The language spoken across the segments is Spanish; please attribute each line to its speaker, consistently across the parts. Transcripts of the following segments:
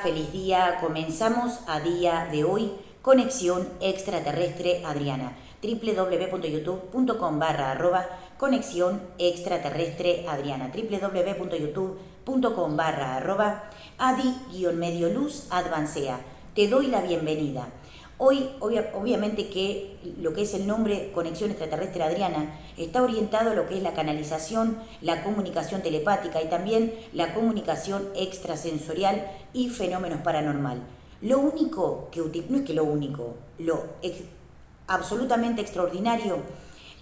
Speaker 1: Feliz día, comenzamos a día de hoy Conexión Extraterrestre Adriana, www.youtube.com/conexión extraterrestre Adriana, www.youtube.com/adi-medio luz advancea. Te doy la bienvenida. Hoy, obviamente que lo que es el nombre Conexión Extraterrestre Adriana está orientado a lo que es la canalización, la comunicación telepática y también la comunicación extrasensorial y fenómenos paranormal. Lo único que no es que lo único, absolutamente extraordinario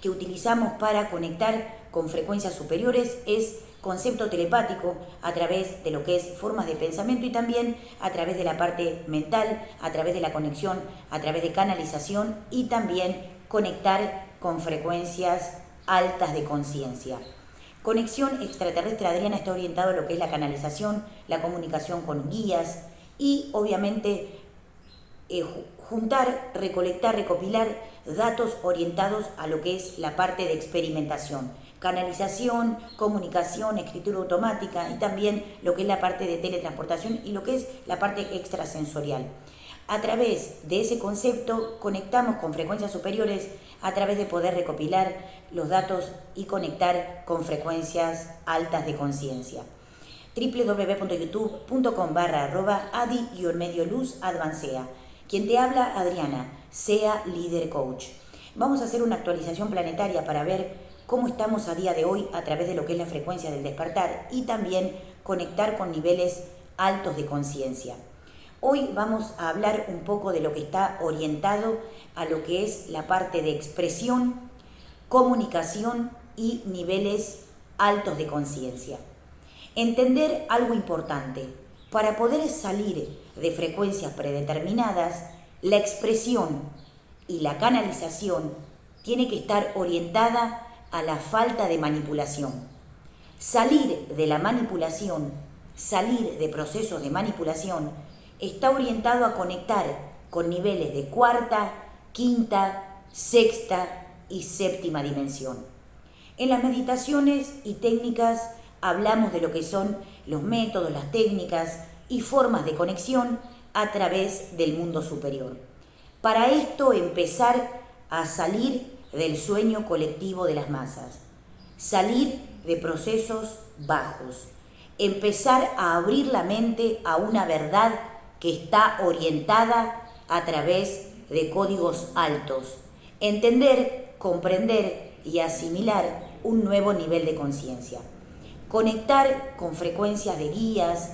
Speaker 1: que utilizamos para conectar con frecuencias superiores es concepto telepático a través de lo que es formas de pensamiento y también a través de la parte mental, a través de la conexión, a través de canalización y también conectar con frecuencias altas de conciencia. Conexión Extraterrestre Adriana está orientado a lo que es la canalización, la comunicación con guías y obviamente juntar, recolectar, recopilar datos orientados a lo que es la parte de experimentación, canalización, comunicación, escritura automática y también lo que es la parte de teletransportación y lo que es la parte extrasensorial. A través de ese concepto conectamos con frecuencias superiores a través de poder recopilar los datos y conectar con frecuencias altas de conciencia. www.youtube.com/adi-medio luz advancea. Quien te habla, Adriana, sea líder coach. Vamos a hacer una actualización planetaria para ver cómo estamos a día de hoy a través de lo que es la frecuencia del despertar y también conectar con niveles altos de conciencia. Hoy vamos a hablar un poco de lo que está orientado a lo que es la parte de expresión, comunicación y niveles altos de conciencia. Entender algo importante. Para poder salir de frecuencias predeterminadas, la expresión y la canalización tiene que estar orientada a la falta de manipulación. Salir de la manipulación, salir de procesos de manipulación, está orientado a conectar con niveles de cuarta, quinta, sexta y séptima dimensión. En las meditaciones y técnicas hablamos de lo que son los métodos, las técnicas y formas de conexión a través del mundo superior. Para esto empezar a salir del sueño colectivo de las masas, salir de procesos bajos, empezar a abrir la mente a una verdad que está orientada a través de códigos altos, entender, comprender y asimilar un nuevo nivel de conciencia. Conectar con frecuencias de guías,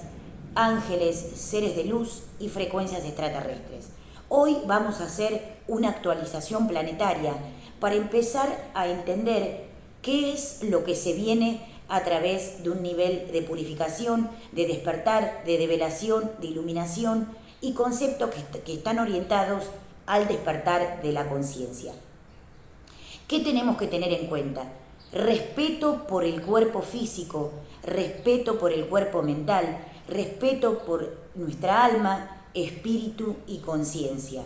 Speaker 1: ángeles, seres de luz y frecuencias extraterrestres. Hoy vamos a hacer una actualización planetaria para empezar a entender qué es lo que se viene a través de un nivel de purificación, de despertar, de develación, de iluminación y conceptos que están orientados al despertar de la conciencia. ¿Qué tenemos que tener en cuenta? Respeto por el cuerpo físico, respeto por el cuerpo mental, respeto por nuestra alma, espíritu y conciencia.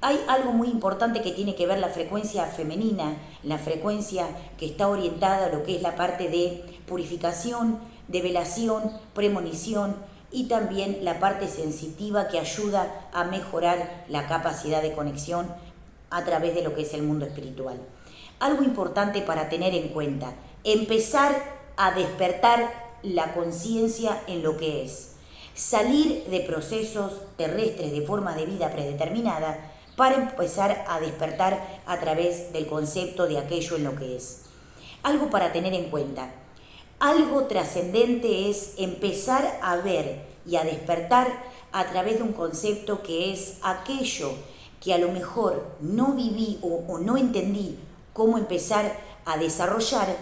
Speaker 1: Hay algo muy importante que tiene que ver la frecuencia femenina, la frecuencia que está orientada a lo que es la parte de purificación, develación, premonición y también la parte sensitiva que ayuda a mejorar la capacidad de conexión a través de lo que es el mundo espiritual. Algo importante para tener en cuenta, empezar a despertar la conciencia en lo que es, salir de procesos terrestres de forma de vida predeterminada para empezar a despertar a través del concepto de aquello en lo que es. Algo para tener en cuenta, algo trascendente es empezar a ver y a despertar a través de un concepto que es aquello que a lo mejor no viví o no entendí cómo empezar a desarrollar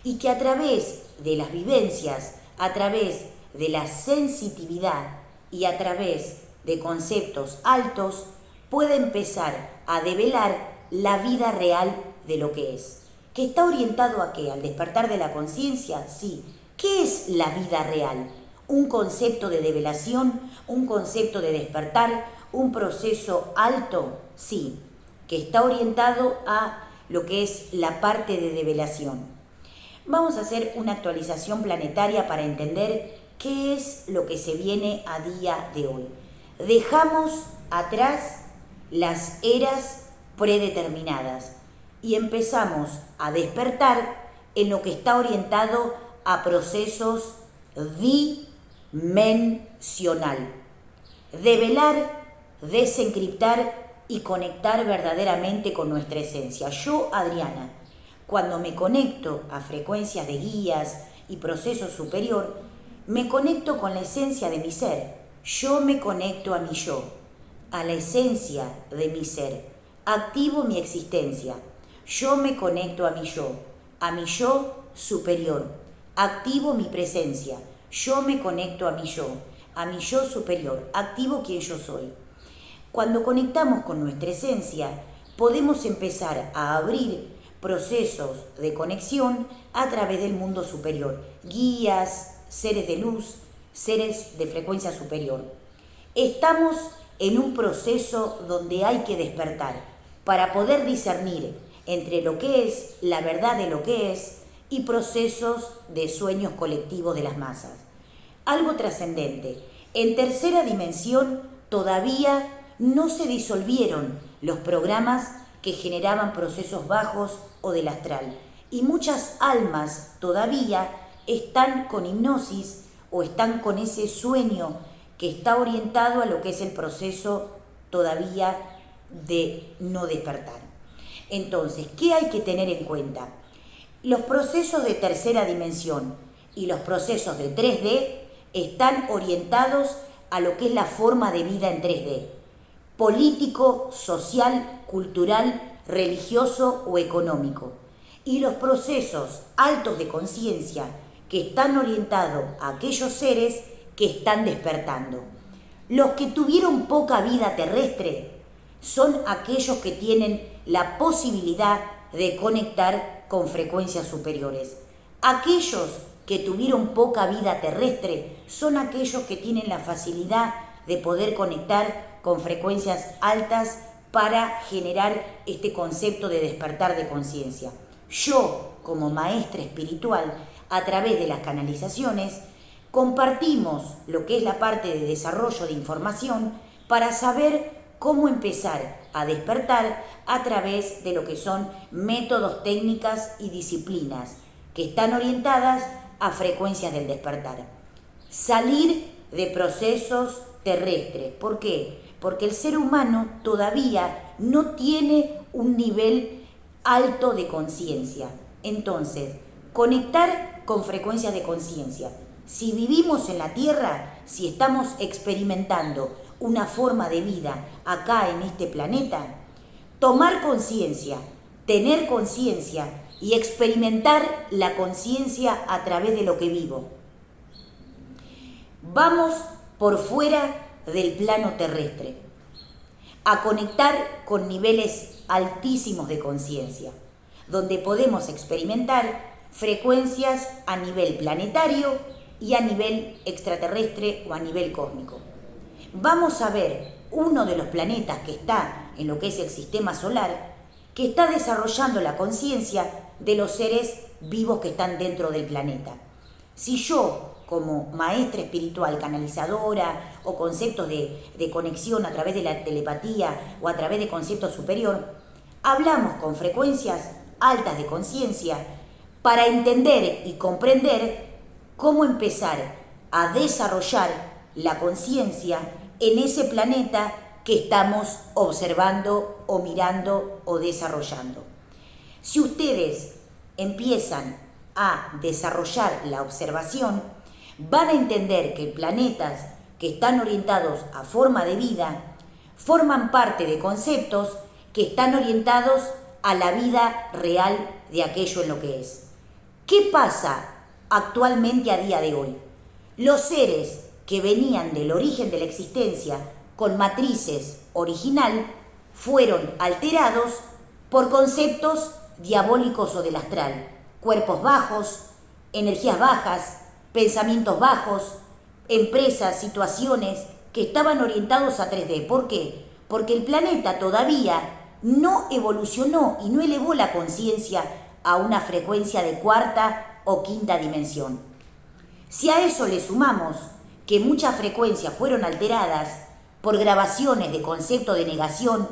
Speaker 1: y que a través de las vivencias, a través de la sensitividad y a través de conceptos altos puede empezar a develar la vida real de lo que es. ¿Que está orientado a qué? ¿Al despertar de la conciencia? Sí. ¿Qué es la vida real? ¿Un concepto de develación? ¿Un concepto de despertar? ¿Un proceso alto? Sí. ¿Que está orientado a lo que es la parte de develación? Vamos a hacer una actualización planetaria para entender ¿Qué es lo que se viene a día de hoy? Dejamos atrás las eras predeterminadas y empezamos a despertar en lo que está orientado a procesos dimensional. Develar, desencriptar y conectar verdaderamente con nuestra esencia. Yo, Adriana, cuando me conecto a frecuencias de guías y proceso superior, me conecto con la esencia de mi ser. Yo me conecto a mi yo, a la esencia de mi ser. Activo mi existencia. Yo me conecto a mi yo superior. Activo mi presencia. Yo me conecto a mi yo superior. Activo quien yo soy. Cuando conectamos con nuestra esencia, podemos empezar a abrir procesos de conexión a través del mundo superior. Guías, seres de luz, seres de frecuencia superior. Estamos en un proceso donde hay que despertar para poder discernir entre lo que es la verdad de lo que es y procesos de sueños colectivos de las masas. Algo trascendente. En tercera dimensión todavía no se disolvieron los programas que generaban procesos bajos o del astral. Y muchas almas todavía están con hipnosis o están con ese sueño que está orientado a lo que es el proceso todavía de no despertar. Entonces, ¿qué hay que tener en cuenta? Los procesos de tercera dimensión y los procesos de 3D están orientados a lo que es la forma de vida en 3D. Político, social, cultural, religioso o económico. Y los procesos altos de conciencia que están orientados a aquellos seres que están despertando. Los que tuvieron poca vida terrestre son aquellos que tienen la posibilidad de conectar con frecuencias superiores. Aquellos que tuvieron poca vida terrestre son aquellos que tienen la facilidad de poder conectar con frecuencias altas para generar este concepto de despertar de conciencia. Yo, como maestra espiritual, a través de las canalizaciones, compartimos lo que es la parte de desarrollo de información para saber cómo empezar a despertar a través de lo que son métodos, técnicas y disciplinas que están orientadas a frecuencias del despertar. Salir de procesos terrestres. ¿Por qué? Porque el ser humano todavía no tiene un nivel alto de conciencia. Entonces, conectar con frecuencias de conciencia. Si vivimos en la Tierra, si estamos experimentando una forma de vida acá en este planeta, tomar conciencia, tener conciencia y experimentar la conciencia a través de lo que vivo. Vamos por fuera del plano terrestre a conectar con niveles altísimos de conciencia, donde podemos experimentar frecuencias a nivel planetario y a nivel extraterrestre o a nivel cósmico. Vamos a ver uno de los planetas que está en lo que es el sistema solar, que está desarrollando la conciencia de los seres vivos que están dentro del planeta. Si yo, como maestra espiritual, canalizadora o conceptos de conexión a través de la telepatía o a través de conceptos superior, hablamos con frecuencias altas de conciencia para entender y comprender cómo empezar a desarrollar la conciencia en ese planeta que estamos observando o mirando o desarrollando. Si ustedes empiezan a desarrollar la observación, van a entender que planetas que están orientados a forma de vida forman parte de conceptos que están orientados a la vida real de aquello en lo que es. ¿Qué pasa actualmente a día de hoy? Los seres que venían del origen de la existencia con matrices original fueron alterados por conceptos diabólicos o del astral, cuerpos bajos, energías bajas, pensamientos bajos, empresas, situaciones que estaban orientados a 3D. ¿Por qué? Porque el planeta todavía no evolucionó y no elevó la conciencia a una frecuencia de cuarta o quinta dimensión. Si a eso le sumamos que muchas frecuencias fueron alteradas por grabaciones de concepto de negación,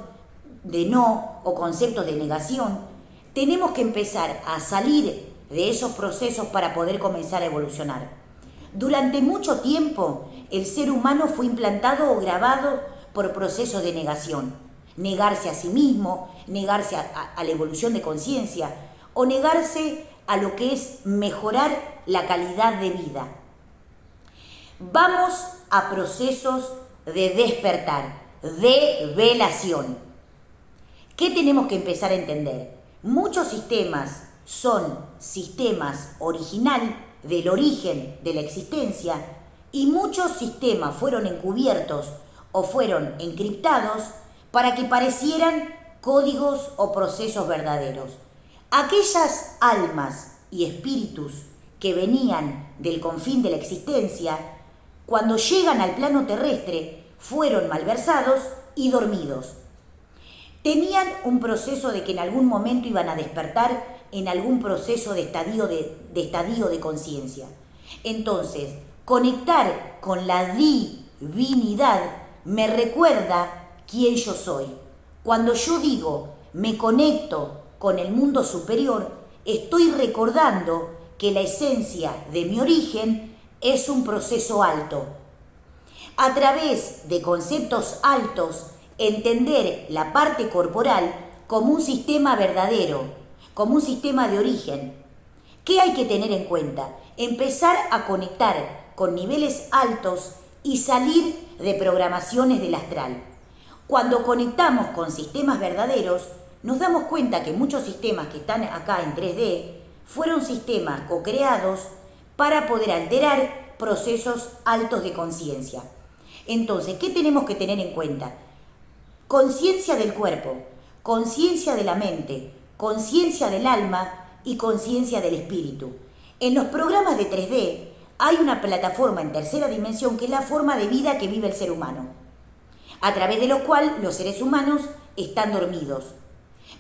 Speaker 1: de no o conceptos de negación, tenemos que empezar a salir de esos procesos para poder comenzar a evolucionar. Durante mucho tiempo, el ser humano fue implantado o grabado por procesos de negación. Negarse a sí mismo, negarse a la evolución de conciencia o negarse a lo que es mejorar la calidad de vida. Vamos a procesos de despertar, de velación. ¿Qué tenemos que empezar a entender? Muchos sistemas son sistemas original del origen de la existencia y muchos sistemas fueron encubiertos o fueron encriptados para que parecieran códigos o procesos verdaderos. Aquellas almas y espíritus que venían del confín de la existencia, cuando llegan al plano terrestre, fueron malversados y dormidos. Tenían un proceso de que en algún momento iban a despertar en algún proceso de estadio de conciencia. Entonces, conectar con la divinidad me recuerda quién yo soy. Cuando yo digo me conecto con el mundo superior, estoy recordando que la esencia de mi origen es un proceso alto. A través de conceptos altos, entender la parte corporal como un sistema verdadero, como un sistema de origen. ¿Qué hay que tener en cuenta? Empezar a conectar con niveles altos y salir de programaciones del astral. Cuando conectamos con sistemas verdaderos, nos damos cuenta que muchos sistemas que están acá en 3D fueron sistemas co-creados para poder alterar procesos altos de conciencia. Entonces, ¿qué tenemos que tener en cuenta? Conciencia del cuerpo, conciencia de la mente, conciencia del alma y conciencia del espíritu. En los programas de 3D hay una plataforma en tercera dimensión que es la forma de vida que vive el ser humano, a través de lo cual los seres humanos están dormidos.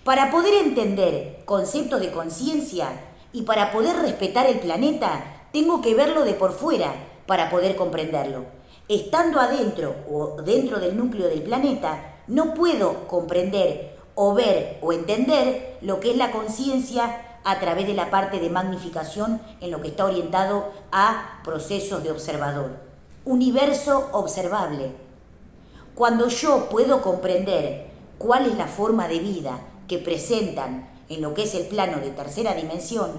Speaker 1: Para poder entender conceptos de conciencia y para poder respetar el planeta, tengo que verlo de por fuera para poder comprenderlo. Estando adentro o dentro del núcleo del planeta, no puedo comprender o ver o entender lo que es la conciencia a través de la parte de magnificación en lo que está orientado a procesos de observador. Universo observable. Cuando yo puedo comprender cuál es la forma de vida que presentan en lo que es el plano de tercera dimensión,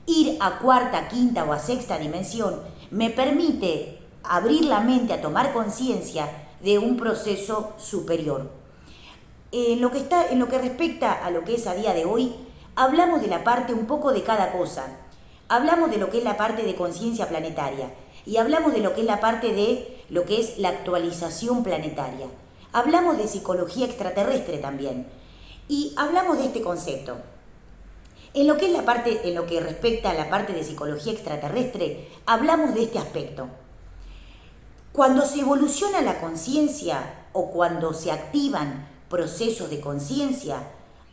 Speaker 1: ir a cuarta, quinta o a sexta dimensión me permite abrir la mente a tomar conciencia de un proceso superior. En lo que respecta a lo que es a día de hoy, hablamos de la parte un poco de cada cosa. Hablamos de lo que es la parte de conciencia planetaria y hablamos de lo que es la parte de lo que es la actualización planetaria. Hablamos de psicología extraterrestre también y hablamos de este concepto. En lo que respecta a la parte de psicología extraterrestre, hablamos de este aspecto. Cuando se evoluciona la conciencia o cuando se activan procesos de conciencia,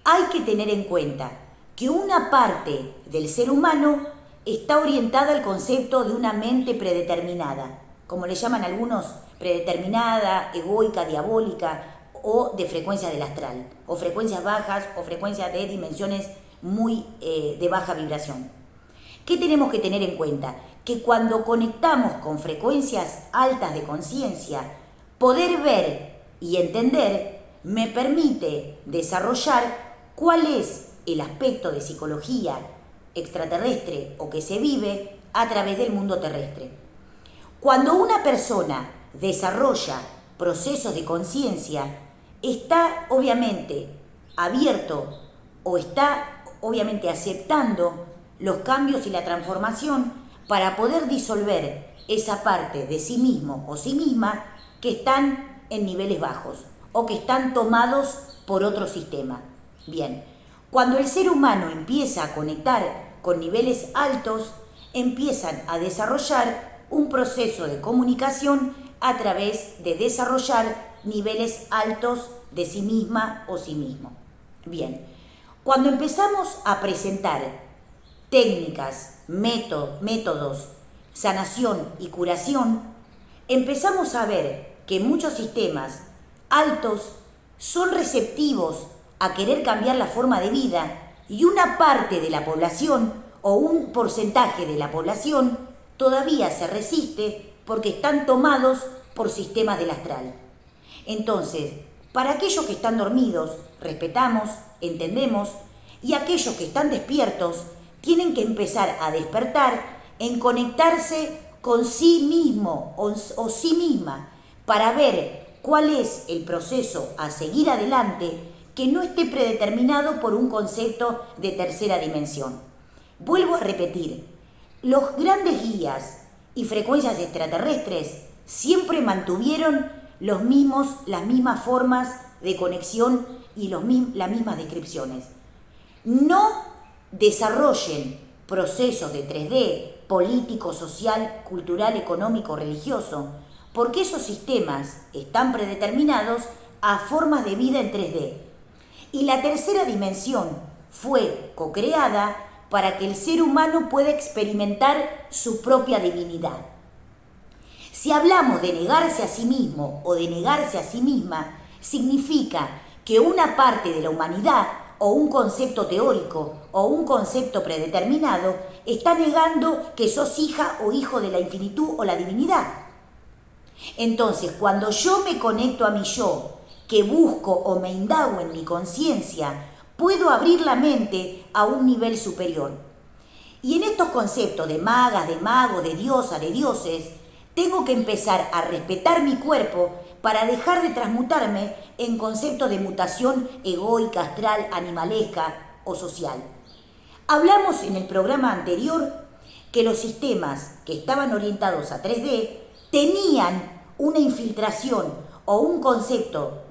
Speaker 1: hay que tener en cuenta que una parte del ser humano está orientada al concepto de una mente predeterminada, como le llaman algunos, predeterminada, egoica, diabólica o de frecuencia del astral, o frecuencias bajas o frecuencias de dimensiones muy de baja vibración. ¿Qué tenemos que tener en cuenta? Que cuando conectamos con frecuencias altas de conciencia, poder ver y entender me permite desarrollar cuál es el aspecto de psicología extraterrestre o que se vive a través del mundo terrestre. Cuando una persona desarrolla procesos de conciencia, está obviamente abierto o está obviamente aceptando los cambios y la transformación para poder disolver esa parte de sí mismo o sí misma que están en niveles bajos o que están tomados por otro sistema. Bien, cuando el ser humano empieza a conectar con niveles altos, empiezan a desarrollar un proceso de comunicación a través de desarrollar niveles altos de sí misma o sí mismo. Bien, cuando empezamos a presentar técnicas, métodos sanación y curación, empezamos a ver que muchos sistemas altos son receptivos a querer cambiar la forma de vida y una parte de la población o un porcentaje de la población todavía se resiste porque están tomados por sistemas del astral. Entonces, para aquellos que están dormidos, respetamos, entendemos, y aquellos que están despiertos tienen que empezar a despertar en conectarse con sí mismo o sí misma para ver cuál es el proceso a seguir adelante que no esté predeterminado por un concepto de tercera dimensión. Vuelvo a repetir, los grandes guías y frecuencias extraterrestres siempre mantuvieron las mismas formas de conexión y las mismas descripciones. No desarrollen procesos de 3D, político, social, cultural, económico, religioso, porque esos sistemas están predeterminados a formas de vida en 3D. Y la tercera dimensión fue co-creada para que el ser humano pueda experimentar su propia divinidad. Si hablamos de negarse a sí mismo o de negarse a sí misma, significa que una parte de la humanidad o un concepto teórico o un concepto predeterminado está negando que sos hija o hijo de la infinitud o la divinidad. Entonces, cuando yo me conecto a mi yo, que busco o me indago en mi conciencia, puedo abrir la mente a un nivel superior. Y en estos conceptos de magas, de magos, de diosa, de dioses, tengo que empezar a respetar mi cuerpo para dejar de transmutarme en conceptos de mutación egoica, astral, animalesca o social. Hablamos en el programa anterior que los sistemas que estaban orientados a 3D tenían una infiltración o un concepto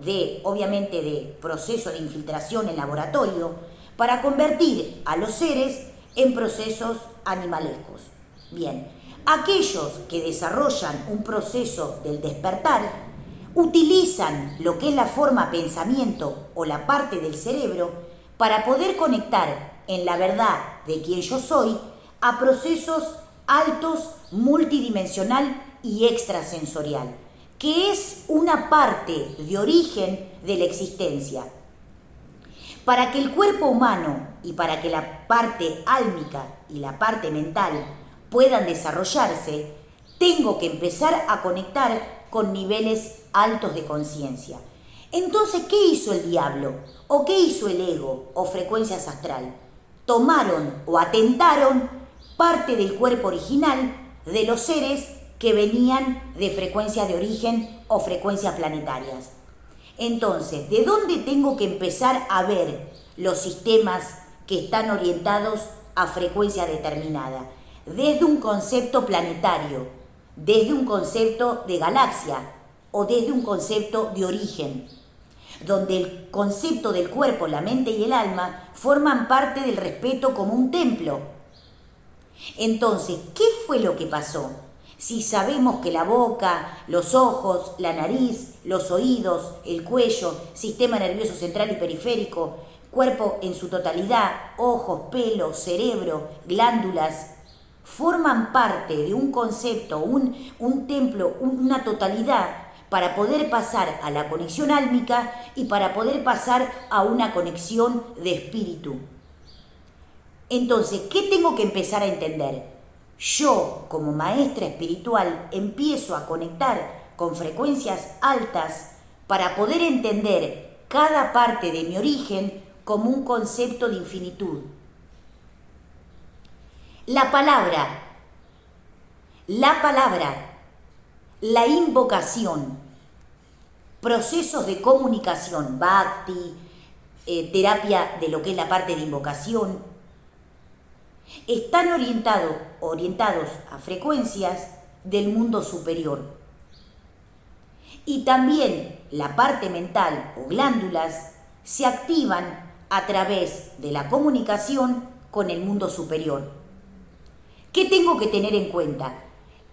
Speaker 1: obviamente, de proceso de infiltración en laboratorio para convertir a los seres en procesos animalescos. Bien, aquellos que desarrollan un proceso del despertar utilizan lo que es la forma pensamiento o la parte del cerebro para poder conectar en la verdad de quién yo soy a procesos altos, multidimensional y extrasensorial, que es una parte de origen de la existencia. Para que el cuerpo humano y para que la parte álmica y la parte mental puedan desarrollarse, tengo que empezar a conectar con niveles altos de conciencia. Entonces, ¿qué hizo el diablo? ¿O qué hizo el ego o frecuencias astral? Tomaron o atentaron parte del cuerpo original de los seres que venían de frecuencias de origen o frecuencias planetarias. Entonces, ¿de dónde tengo que empezar a ver los sistemas que están orientados a frecuencia determinada? Desde un concepto planetario, desde un concepto de galaxia o desde un concepto de origen, donde el concepto del cuerpo, la mente y el alma forman parte del respeto como un templo. Entonces, ¿qué fue lo que pasó? Si sabemos que la boca, los ojos, la nariz, los oídos, el cuello, sistema nervioso central y periférico, cuerpo en su totalidad, ojos, pelo, cerebro, glándulas, forman parte de un concepto, un templo, una totalidad para poder pasar a la conexión álmica y para poder pasar a una conexión de espíritu. Entonces, ¿qué tengo que empezar a entender? Yo, como maestra espiritual, empiezo a conectar con frecuencias altas para poder entender cada parte de mi origen como un concepto de infinitud. La palabra, la invocación, procesos de comunicación, bhakti, terapia de lo que es la parte de invocación, están orientados a frecuencias del mundo superior. Y también la parte mental o glándulas se activan a través de la comunicación con el mundo superior. ¿Qué tengo que tener en cuenta?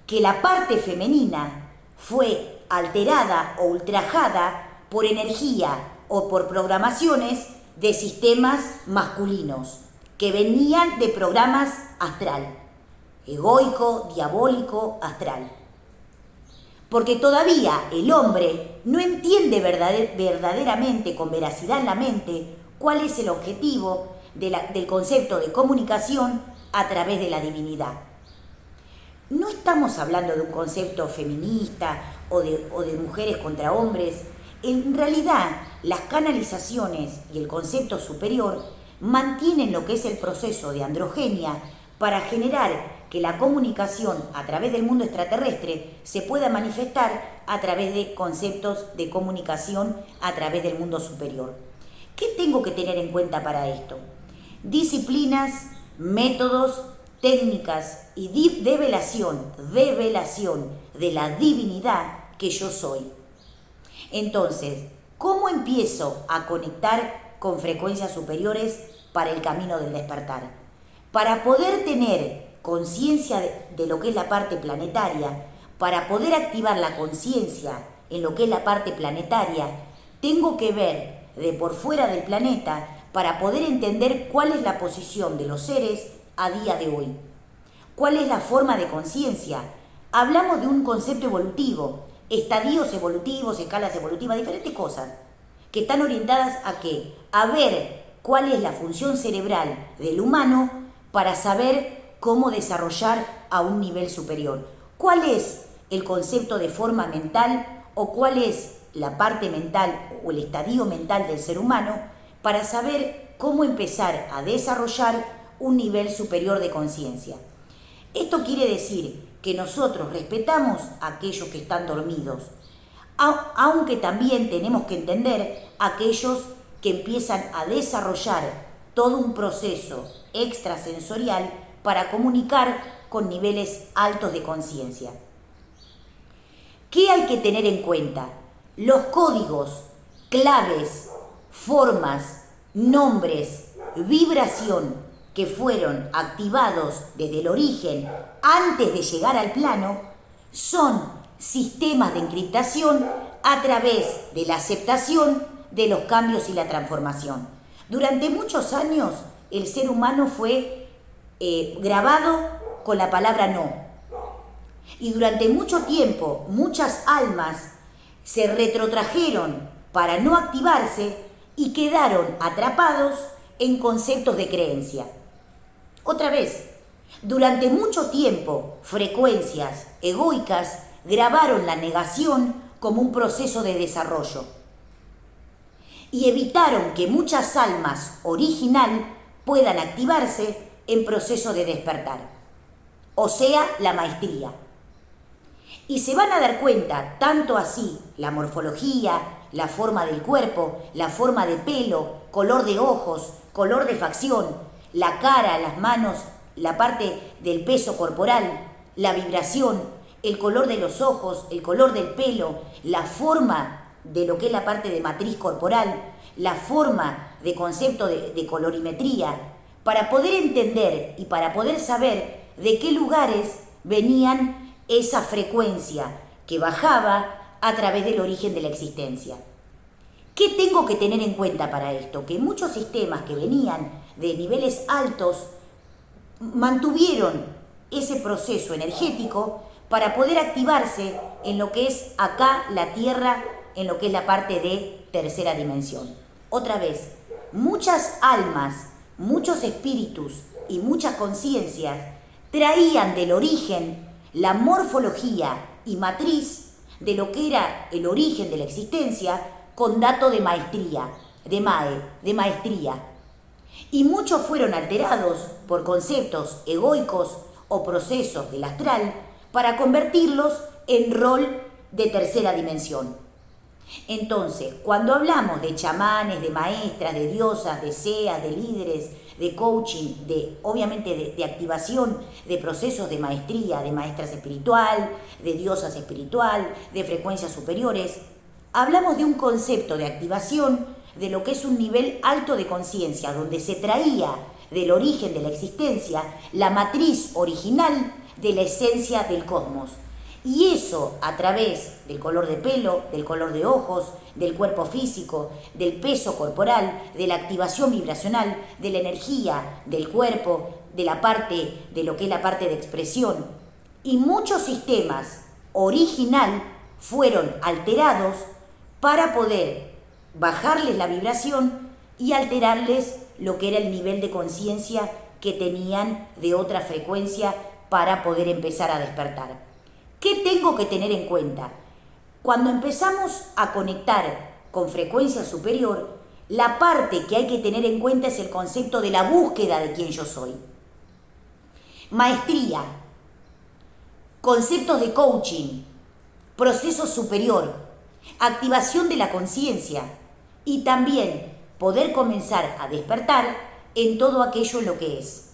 Speaker 1: Que la parte femenina fue alterada o ultrajada por energía o por programaciones de sistemas masculinos que venían de programas astral. egoico, diabólico, astral. Porque todavía el hombre no entiende verdaderamente, con veracidad en la mente, cuál es el objetivo del concepto de comunicación a través de la divinidad. No estamos hablando de un concepto feminista o de mujeres contra hombres. En realidad, las canalizaciones y el concepto superior mantienen lo que es el proceso de androgenia para generar que la comunicación a través del mundo extraterrestre se pueda manifestar a través de conceptos de comunicación a través del mundo superior. ¿Qué tengo que tener en cuenta para esto? Disciplinas, métodos, técnicas y develación de la divinidad que yo soy. Entonces, ¿cómo empiezo a conectar con frecuencias superiores para el camino del despertar? Para poder tener conciencia de lo que es la parte planetaria, para poder activar la conciencia en lo que es la parte planetaria, tengo que ver de por fuera del planeta para poder entender cuál es la posición de los seres a día de hoy. ¿Cuál es la forma de conciencia? Hablamos de un concepto evolutivo, estadios evolutivos, escalas evolutivas, diferentes cosas que están orientadas a ¿qué? A ver cuál es la función cerebral del humano para saber cómo desarrollar a un nivel superior. ¿Cuál es el concepto de forma mental o cuál es la parte mental o el estadio mental del ser humano para saber cómo empezar a desarrollar un nivel superior de conciencia? Esto quiere decir que nosotros respetamos a aquellos que están dormidos, aunque también tenemos que entender a aquellos que empiezan a desarrollar todo un proceso extrasensorial para comunicar con niveles altos de conciencia. ¿Qué hay que tener en cuenta? Los códigos, claves, formas, nombres, vibración que fueron activados desde el origen antes de llegar al plano son sistemas de encriptación a través de la aceptación de los cambios y la transformación. Durante muchos años el ser humano fue grabado con la palabra no. Y durante mucho tiempo muchas almas se retrotrajeron para no activarse y quedaron atrapados en conceptos de creencia. Otra vez, durante mucho tiempo frecuencias egoicas grabaron la negación como un proceso de desarrollo y evitaron que muchas almas original puedan activarse en proceso de despertar, o sea, la maestría. Y se van a dar cuenta, tanto así, la morfología, la forma del cuerpo, la forma de pelo, color de ojos, color de facción, la cara, las manos, la parte del peso corporal, la vibración, el color de los ojos, el color del pelo, la forma de lo que es la parte de matriz corporal, la forma de concepto de colorimetría, para poder entender y para poder saber de qué lugares venían esa frecuencia que bajaba a través del origen de la existencia. ¿Qué tengo que tener en cuenta para esto? Que muchos sistemas que venían de niveles altos mantuvieron ese proceso energético para poder activarse en lo que es acá la Tierra, en lo que es la parte de tercera dimensión. Otra vez, muchas almas, muchos espíritus y muchas conciencias traían del origen la morfología y matriz de lo que era el origen de la existencia con dato de maestría, de maestría. Y muchos fueron alterados por conceptos egoicos o procesos del astral para convertirlos en rol de tercera dimensión. Entonces, cuando hablamos de chamanes, de maestras, de diosas, de seas, de líderes, de coaching, obviamente de activación de procesos de maestría, de maestras espiritual, de diosas espiritual, de frecuencias superiores, hablamos de un concepto de activación de lo que es un nivel alto de conciencia, donde se traía del origen de la existencia la matriz original de la esencia del cosmos. Y eso a través del color de pelo, del color de ojos, del cuerpo físico, del peso corporal, de la activación vibracional, de la energía del cuerpo, de la parte, de lo que es la parte de expresión. Y muchos sistemas original fueron alterados para poder bajarles la vibración y alterarles lo que era el nivel de conciencia que tenían de otra frecuencia para poder empezar a despertar. ¿Qué tengo que tener en cuenta? Cuando empezamos a conectar con frecuencia superior, la parte que hay que tener en cuenta es el concepto de la búsqueda de quién yo soy. Maestría, conceptos de coaching, proceso superior, activación de la conciencia y también poder comenzar a despertar en todo aquello lo que es.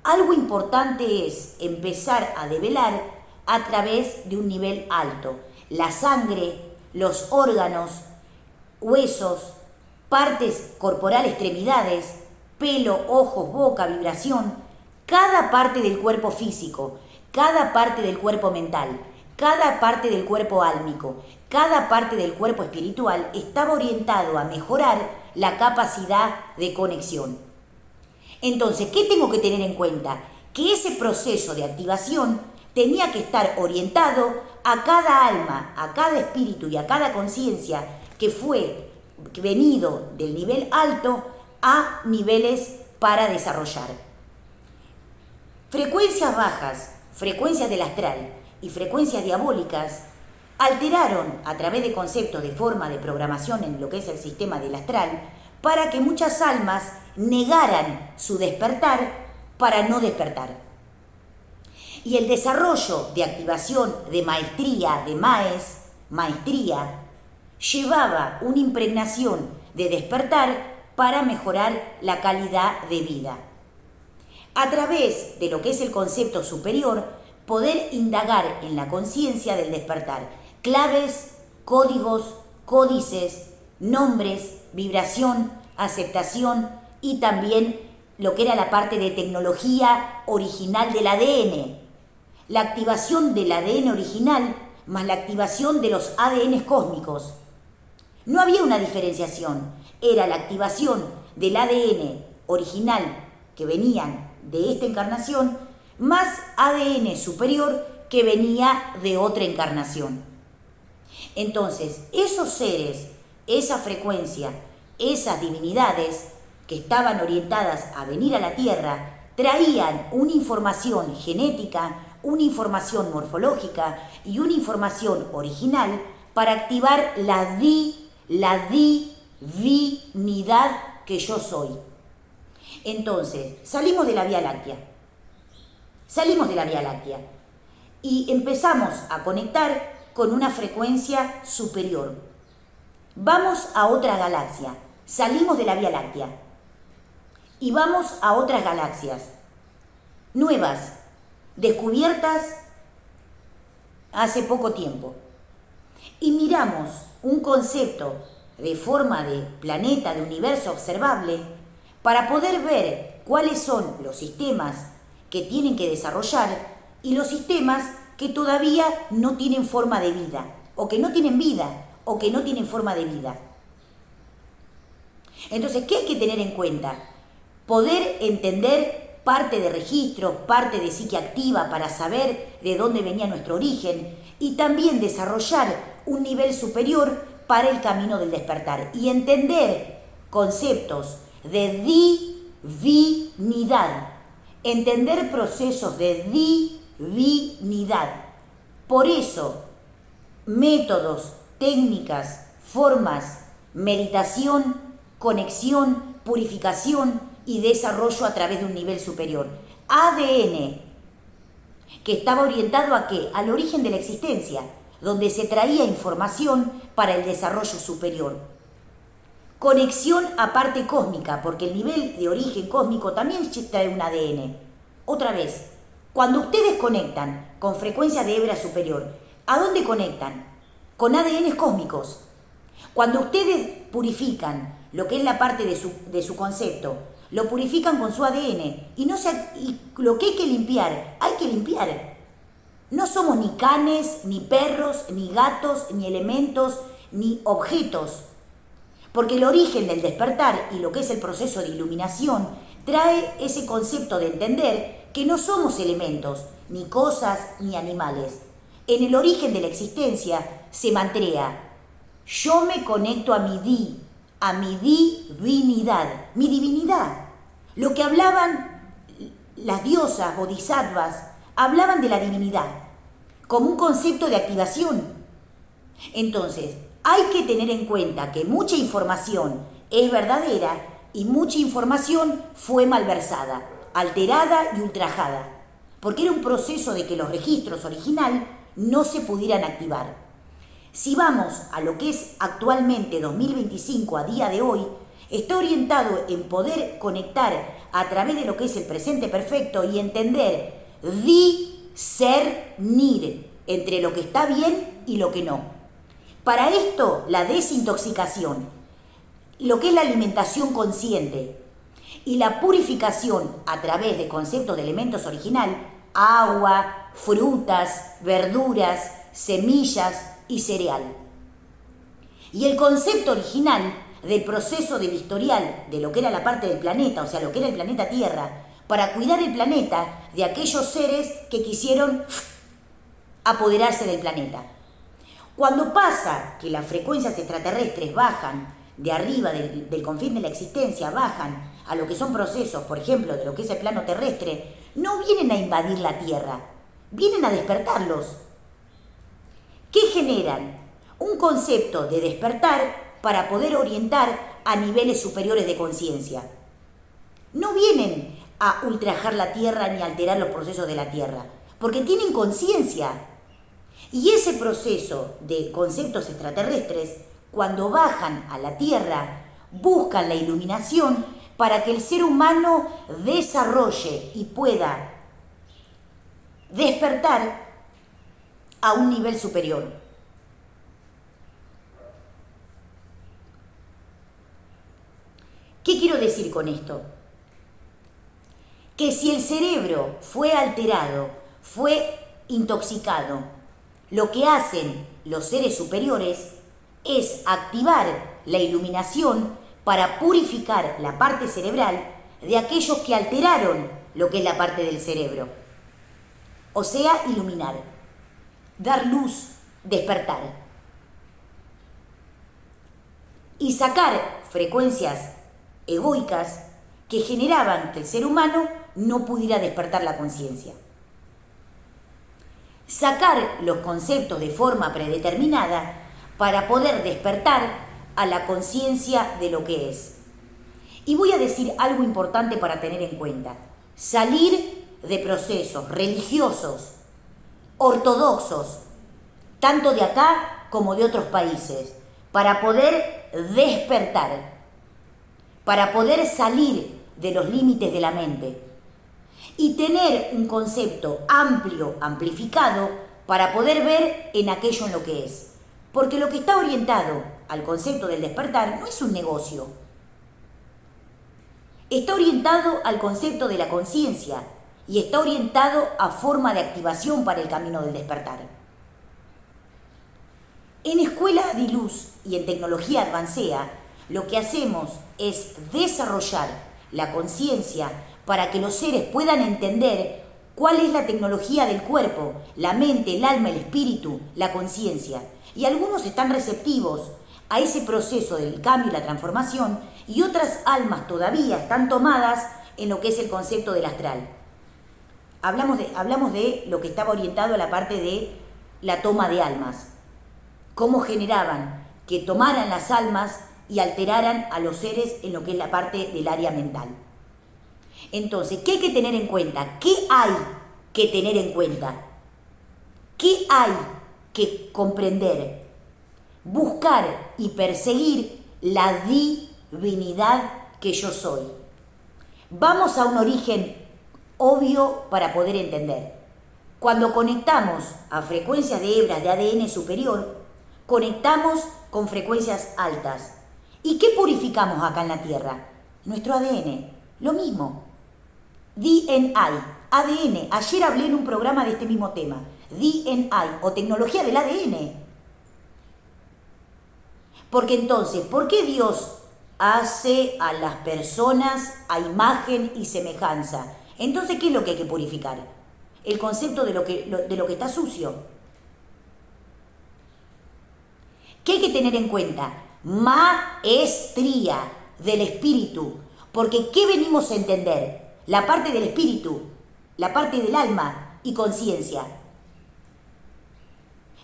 Speaker 1: Algo importante es empezar a develar a través de un nivel alto. La sangre, los órganos, huesos, partes corporales, extremidades, pelo, ojos, boca, vibración, cada parte del cuerpo físico, cada parte del cuerpo mental, cada parte del cuerpo álmico, cada parte del cuerpo espiritual estaba orientado a mejorar la capacidad de conexión. Entonces, ¿qué tengo que tener en cuenta? Que ese proceso de activación tenía que estar orientado a cada alma, a cada espíritu y a cada conciencia que fue venido del nivel alto a niveles para desarrollar. Frecuencias bajas, frecuencias del astral y frecuencias diabólicas alteraron a través de conceptos de forma de programación en lo que es el sistema del astral para que muchas almas negaran su despertar para no despertar. Y el desarrollo de activación de maestría, de maestría, llevaba una impregnación de despertar para mejorar la calidad de vida. A través de lo que es el concepto superior, poder indagar en la conciencia del despertar, claves, códigos, códices, nombres, vibración, aceptación y también lo que era la parte de tecnología original del ADN. La activación del ADN original más la activación de los ADN cósmicos. No había una diferenciación, era la activación del ADN original que venían de esta encarnación más ADN superior que venía de otra encarnación. Entonces, esos seres, esa frecuencia, esas divinidades que estaban orientadas a venir a la Tierra, traían una información genética, una información morfológica y una información original para activar la divinidad que yo soy. Entonces, salimos de la Vía Láctea y empezamos a conectar con una frecuencia superior. Vamos a otra galaxia, salimos de la Vía Láctea y vamos a otras galaxias nuevas, descubiertas hace poco tiempo. Y miramos un concepto de forma de planeta, de universo observable, para poder ver cuáles son los sistemas que tienen que desarrollar y los sistemas que todavía no tienen forma de vida, o que no tienen vida, o que no tienen forma de vida. Entonces, ¿qué hay que tener en cuenta? Poder entender parte de registros, parte de psique activa para saber de dónde venía nuestro origen y también desarrollar un nivel superior para el camino del despertar y entender conceptos de divinidad, entender procesos de divinidad. Por eso, métodos, técnicas, formas, meditación, conexión, purificación y desarrollo a través de un nivel superior. ADN, que estaba orientado ¿a qué? Al origen de la existencia, donde se traía información para el desarrollo superior. Conexión a parte cósmica, porque el nivel de origen cósmico también trae un ADN. Otra vez, cuando ustedes conectan con frecuencia de hebra superior, ¿a dónde conectan? Con ADN cósmicos. Cuando ustedes purifican lo que es la parte de su concepto, lo purifican con su ADN y lo que hay que limpiar. No somos ni canes, ni perros, ni gatos, ni elementos, ni objetos. Porque el origen del despertar y lo que es el proceso de iluminación trae ese concepto de entender que no somos elementos, ni cosas, ni animales. En el origen de la existencia se mantrea: yo me conecto a mi divinidad, mi divinidad. Lo que hablaban las diosas, bodhisattvas, hablaban de la divinidad como un concepto de activación. Entonces, hay que tener en cuenta que mucha información es verdadera y mucha información fue malversada, alterada y ultrajada, porque era un proceso de que los registros original no se pudieran activar. Si vamos a lo que es actualmente 2025 a día de hoy, está orientado en poder conectar a través de lo que es el presente perfecto y entender, discernir entre lo que está bien y lo que no. Para esto, la desintoxicación, lo que es la alimentación consciente y la purificación a través de conceptos de elementos original, agua, frutas, verduras, semillas y cereal. Y el concepto original del proceso del historial de lo que era la parte del planeta, o sea, lo que era el planeta Tierra, para cuidar el planeta de aquellos seres que quisieron apoderarse del planeta. Cuando pasa que las frecuencias extraterrestres bajan de arriba del confín de la existencia, bajan a lo que son procesos, por ejemplo, de lo que es el plano terrestre, no vienen a invadir la Tierra, vienen a despertarlos. ¿Qué generan? Un concepto de despertar para poder orientar a niveles superiores de conciencia. No vienen a ultrajar la Tierra ni a alterar los procesos de la Tierra, porque tienen conciencia. Y ese proceso de conceptos extraterrestres, cuando bajan a la Tierra, buscan la iluminación para que el ser humano desarrolle y pueda despertar a un nivel superior. ¿Qué quiero decir con esto? Que si el cerebro fue alterado, fue intoxicado, lo que hacen los seres superiores es activar la iluminación para purificar la parte cerebral de aquellos que alteraron lo que es la parte del cerebro. O sea, iluminar, dar luz, despertar. Y sacar frecuencias egoicas que generaban que el ser humano no pudiera despertar la conciencia. Sacar los conceptos de forma predeterminada para poder despertar a la conciencia de lo que es. Y voy a decir algo importante para tener en cuenta. Salir de procesos religiosos, ortodoxos, tanto de acá como de otros países, para poder despertar, para poder salir de los límites de la mente y tener un concepto amplio, amplificado, para poder ver en aquello en lo que es. Porque lo que está orientado al concepto del despertar no es un negocio. Está orientado al concepto de la conciencia y está orientado a forma de activación para el camino del despertar. En Escuela de Luz y en Tecnología Advancea, lo que hacemos es desarrollar la conciencia para que los seres puedan entender cuál es la tecnología del cuerpo, la mente, el alma, el espíritu, la conciencia. Y algunos están receptivos a ese proceso del cambio y la transformación, y otras almas todavía están tomadas en lo que es el concepto del astral. Hablamos de lo que estaba orientado a la parte de la toma de almas. Cómo generaban que tomaran las almas y alteraran a los seres en lo que es la parte del área mental. Entonces, ¿qué hay que tener en cuenta? ¿Qué hay que tener en cuenta? ¿Qué hay que comprender? Buscar y perseguir la divinidad que yo soy. Vamos a un origen obvio para poder entender. Cuando conectamos a frecuencias de hebras de ADN superior, conectamos con frecuencias altas. ¿Y qué purificamos acá en la Tierra? Nuestro ADN. Lo mismo. DNA, ADN. Ayer hablé en un programa de este mismo tema. DNA o tecnología del ADN. Porque entonces, ¿por qué Dios hace a las personas a imagen y semejanza? Entonces, ¿qué es lo que hay que purificar? El concepto de lo que está sucio. ¿Qué hay que tener en cuenta? Maestría del espíritu. Porque ¿qué venimos a entender? La parte del espíritu, la parte del alma y conciencia.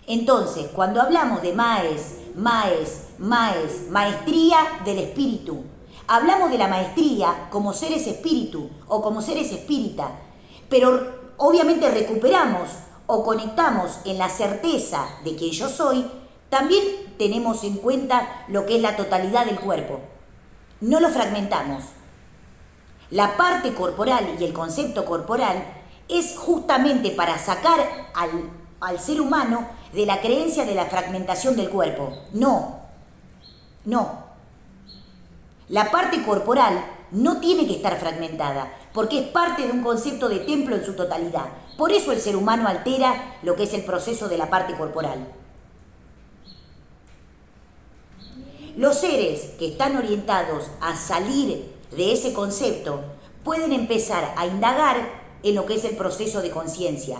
Speaker 1: Entonces, cuando hablamos de maestría del espíritu, hablamos de la maestría como seres espíritu o como seres espírita, pero obviamente recuperamos o conectamos en la certeza de que yo soy, también tenemos en cuenta lo que es la totalidad del cuerpo. No lo fragmentamos. La parte corporal y el concepto corporal es justamente para sacar al ser humano de la creencia de la fragmentación del cuerpo. No. La parte corporal no tiene que estar fragmentada, porque es parte de un concepto de templo en su totalidad. Por eso el ser humano altera lo que es el proceso de la parte corporal. Los seres que están orientados a salir de ese concepto pueden empezar a indagar en lo que es el proceso de conciencia.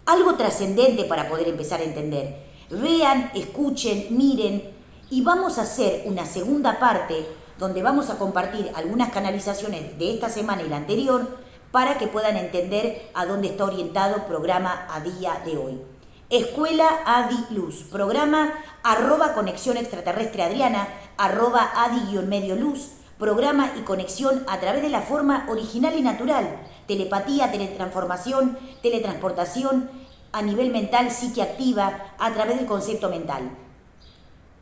Speaker 1: Algo trascendente para poder empezar a entender. Vean, escuchen, miren y vamos a hacer una segunda parte donde vamos a compartir algunas canalizaciones de esta semana y la anterior para que puedan entender a dónde está orientado el programa a día de hoy. Escuela Adi Luz, programa @conexión extraterrestre Adriana, @Adi_medio Luz, programa y conexión a través de la forma original y natural, telepatía, teletransportación a nivel mental, psique activa, a través del concepto mental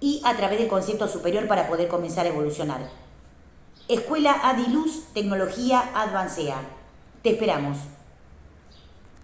Speaker 1: y a través del concepto superior para poder comenzar a evolucionar. Escuela Adi Luz, tecnología Advancea. Te esperamos.